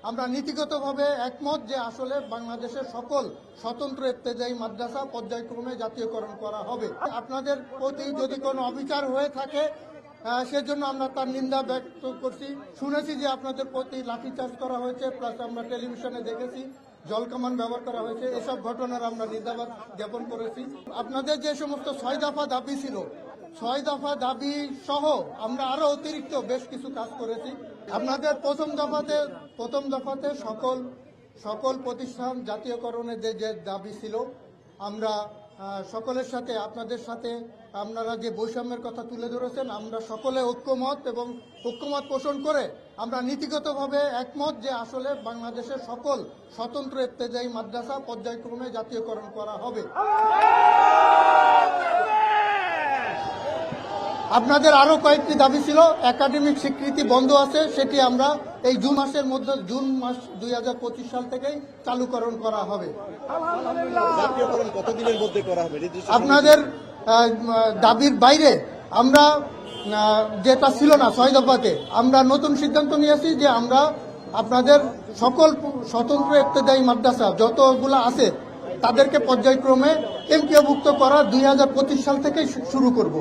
আমরা নীতিগতভাবে একমত যে আসলে বাংলাদেশের সকল স্বতন্ত্র ইবতেদায়ী মাদ্রাসা পর্যায়ক্রমে জাতীয়করণ করা হবে। আপনাদের প্রতি যদি কোনো অবিচার হয়ে থাকে সেজন্য আমরা তার নিন্দা ব্যক্ত করছি। শুনেছি যে আপনাদের প্রতি লাঠিচার্জ করা হয়েছে, প্লাস আমরা টেলিভিশনে দেখেছি জলকামান ব্যবহার করা হয়েছে। এসব ঘটনার আমরা নিন্দাবাদ জ্ঞাপন করেছি। আপনাদের যে সমস্ত 6 দফা দাবি ছিল, 6 দফা দাবি সহ আমরা আরো অতিরিক্ত বেশ কিছু কাজ করেছি। আপনাদের প্রথম দফাতে সকল প্রতিষ্ঠান জাতীয়করণের যে দাবি ছিল, আমরা সকলের সাথে, আপনাদের সাথে আপনারা যে বৈষম্যের কথা তুলে ধরেছেন, আমরা সকলে ঐক্যমত পোষণ করে আমরা নীতিগতভাবে একমত যে আসলে বাংলাদেশের সকল স্বতন্ত্র ইবতেদায়ী মাদ্রাসা পর্যায়ক্রমে জাতীয়করণ করা হবে। আপনাদের আরো কয়েকটি দাবি ছিল। একাডেমিক স্বীকৃতি বন্ধ আছে, সেটি আমরা এই জুন মাস 2025 সাল থেকেই চালুকরণ করা হবে। জাতীয়করণ কতদিনের মধ্যে করা হবে? আপনাদের দাবির বাইরে আমরা যেটা ছিল না 6 দফাতে, আমরা নতুন সিদ্ধান্ত নিয়েছি যে আমরা আপনাদের সকল স্বতন্ত্র ইবতেদায়ী মাদ্রাসা যতগুলো আছে তাদেরকে পর্যায়ক্রমে এমপিওভুক্ত করা 2025 সাল থেকে শুরু করব।